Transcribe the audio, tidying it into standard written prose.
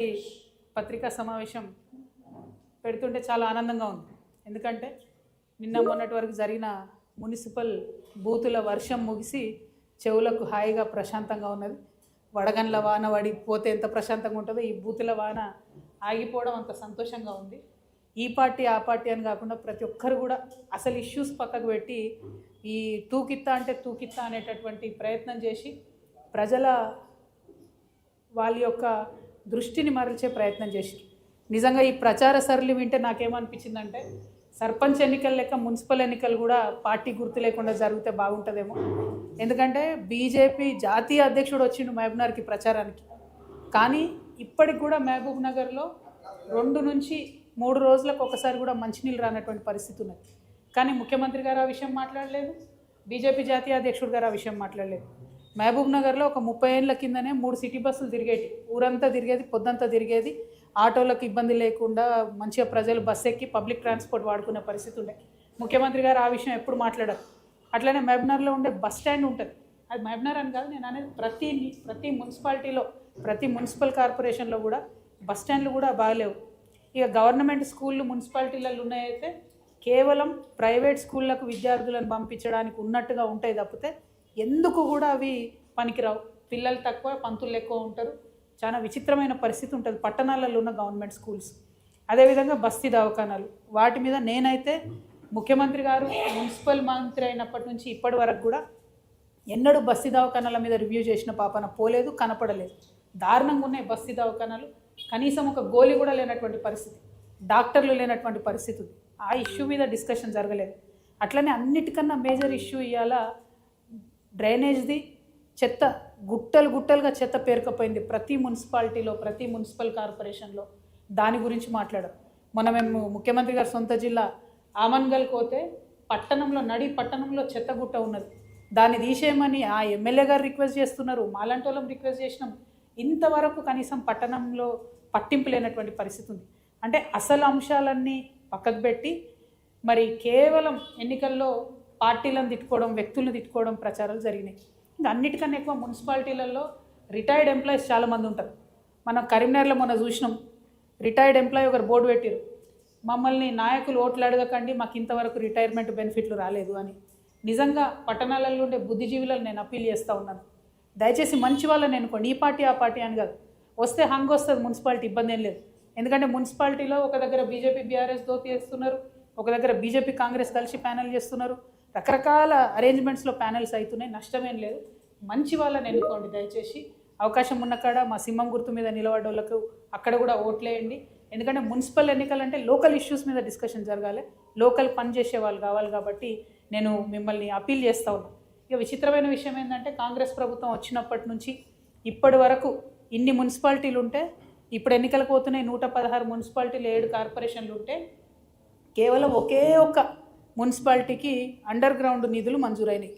ఈ పత్రికా సమావేశం పెడుతుంటే చాలా ఆనందంగా ఉంది. ఎందుకంటే నిన్న మొన్నటి వరకు జరిగిన మున్సిపల్ బూతుల వర్షం ముగిసి చెవులకు హాయిగా ప్రశాంతంగా ఉన్నది. వడగండ్ల వాన పడిపోతే ఎంత ప్రశాంతంగా ఉంటుందో ఈ బూతుల వాన ఆగిపోవడం అంత సంతోషంగా ఉంది. ఈ పార్టీ ఆ పార్టీ అని కాకుండా ప్రతి ఒక్కరు కూడా అసలు ఇష్యూస్ పక్కకు పెట్టి ఈ తూకిత్తా అంటే తూకిత్తా అనేటటువంటి ప్రయత్నం చేసి ప్రజల వాళ్ళ యొక్క దృష్టిని మరల్చే ప్రయత్నం చేశారు. నిజంగా ఈ ప్రచార సరళి వింటే నాకేమనిపించిందంటే సర్పంచ్ ఎన్నికలు లెక్క మున్సిపల్ ఎన్నికలు కూడా పార్టీ గుర్తు లేకుండా జరిగితే బాగుంటుందేమో. ఎందుకంటే బీజేపీ జాతీయ అధ్యక్షుడు వచ్చిండు మహబూబ్నగర్కి ప్రచారానికి, కానీ ఇప్పటికి కూడా మహబూబ్ నగర్లో 2 నుంచి 3 రోజులకు ఒకసారి కూడా మంచినీళ్ళు రానటువంటి పరిస్థితి ఉన్నది. కానీ ముఖ్యమంత్రి గారు ఆ విషయం మాట్లాడలేదు, బీజేపీ జాతీయ అధ్యక్షుడు గారు ఆ విషయం మాట్లాడలేదు. మహబూబ్ నగర్లో ఒక 30 ఏళ్ళ కిందనే 3 సిటీ బస్సులు తిరిగేటి, ఊరంతా తిరిగేది, పొద్దంతా తిరిగేది, ఆటోలకు ఇబ్బంది లేకుండా మంచిగా ప్రజలు బస్సు ఎక్కి పబ్లిక్ ట్రాన్స్పోర్ట్ వాడుకునే పరిస్థితి ఉండే. ముఖ్యమంత్రి గారు ఆ విషయం ఎప్పుడు మాట్లాడారు. అట్లనే మహబూబ్నగర్లో ఉండే బస్ స్టాండ్ ఉంటుంది, అది మహబూబ్నగర్ అని కాదు నేను అనేది, ప్రతి మున్సిపాలిటీలో ప్రతి మున్సిపల్ కార్పొరేషన్లో కూడా బస్ స్టాండ్లు కూడా బాగలేవు. ఇక గవర్నమెంట్ స్కూళ్ళు మున్సిపాలిటీలలో ఉన్నాయైతే కేవలం ప్రైవేట్ స్కూళ్ళకు విద్యార్థులను పంపించడానికి ఉన్నట్టుగా ఉంటాయి తప్పితే ఎందుకు కూడా అవి పనికిరావు. పిల్లలు తక్కువ, పంతులు ఎక్కువ ఉంటారు. చాలా విచిత్రమైన పరిస్థితి ఉంటుంది పట్టణాలలో ఉన్న గవర్నమెంట్ స్కూల్స్. అదేవిధంగా బస్తీ దవాఖానాలు, వాటి మీద నేనైతే ముఖ్యమంత్రి గారు మున్సిపల్ మంత్రి అయినప్పటి నుంచి ఇప్పటి వరకు కూడా ఎన్నడూ బస్తీ దవాఖానాల మీద రివ్యూ చేసిన పాపన పోలేదు, కనపడలేదు. దారుణంగా ఉన్నాయి బస్తీ దవాఖానాలు. కనీసం ఒక గోళీ కూడా లేనటువంటి పరిస్థితి, డాక్టర్లు లేనటువంటి పరిస్థితి. ఆ ఇష్యూ మీద డిస్కషన్ జరగలేదు. అట్లనే అన్నిటికన్నా మేజర్ ఇష్యూ ఇవాళ డ్రైనేజ్ది. చెత్త గుట్టలుగా చెత్త పేరుకపోయింది ప్రతి మున్సిపాలిటీలో, ప్రతి మున్సిపల్ కార్పొరేషన్లో. దాని గురించి మాట్లాడాం. మేము ముఖ్యమంత్రి గారి సొంత జిల్లా ఆమన్గల్ పోతే పట్టణంలో చెత్త గుట్ట ఉన్నది, దాన్ని తీసేయమని ఆ ఎమ్మెల్యే గారు రిక్వెస్ట్ చేస్తున్నారు, మాలాంటి వాళ్ళం రిక్వెస్ట్ చేసినాం. ఇంతవరకు కనీసం పట్టణంలో పట్టింపు లేనటువంటి పరిస్థితి ఉంది. అంటే అసలు అంశాలన్నీ పక్కకు పెట్టి మరి కేవలం ఎన్నికల్లో పార్టీలను తిట్టుకోవడం, వ్యక్తులను తిట్టుకోవడం ప్రచారాలు జరిగినాయి. ఇంకా అన్నిటికన్నా ఎక్కువ మున్సిపాలిటీలలో రిటైర్డ్ ఎంప్లాయీస్ చాలామంది ఉంటారు. మనం కరీంనగర్లో మొన్న చూసినాం, రిటైర్డ్ ఎంప్లాయీ ఒకరు బోర్డు పెట్టారు, మమ్మల్ని నాయకులు ఓట్లు అడగకండి, మాకు ఇంతవరకు రిటైర్మెంట్ బెనిఫిట్లు రాలేదు అని. నిజంగా పట్టణాలలో ఉండే బుద్ధిజీవులను నేను అప్పీల్ చేస్తూ ఉన్నాను, దయచేసి మంచి వాళ్ళని ఎన్నుకోండి. ఈ పార్టీ ఆ పార్టీ అని కాదు, వస్తే హంగ్ వస్తుంది మున్సిపాలిటీ, ఇబ్బంది ఏం లేదు. ఎందుకంటే మున్సిపాలిటీలో ఒక దగ్గర బీజేపీ బీఆర్ఎస్ దోతి చేస్తున్నారు, ఒక దగ్గర బీజేపీ కాంగ్రెస్ కలిసి ప్యానెల్ చేస్తున్నారు, రకరకాల అరేంజ్మెంట్స్లో ప్యానెల్స్ అవుతున్నాయి, నష్టమేం లేదు. మంచి వాళ్ళని ఎన్నుకోండి దయచేసి. అవకాశం ఉన్న కాడ మా సింహం గుర్తు మీద నిలబడ్డోళ్ళకు అక్కడ కూడా ఓట్లేయండి. ఎందుకంటే మున్సిపల్ ఎన్నికలు అంటే లోకల్ ఇష్యూస్ మీద డిస్కషన్ జరగాలి, లోకల్ పని చేసే వాళ్ళు కావాలి. కాబట్టి నేను మిమ్మల్ని అపీల్ చేస్తూ ఉన్నాను. ఇక విచిత్రమైన విషయం ఏంటంటే కాంగ్రెస్ ప్రభుత్వం వచ్చినప్పటి నుంచి ఇప్పటి వరకు ఇన్ని మున్సిపాలిటీలు ఉంటే, ఇప్పుడు ఎన్నికలకు పోతున్నాయి 116 మున్సిపాలిటీలు, 7 కార్పొరేషన్లు ఉంటే కేవలం ఒకే ఒక్క మున్సిపాలిటీకి అండర్ గ్రౌండ్ నిధులు మంజూరైనాయి.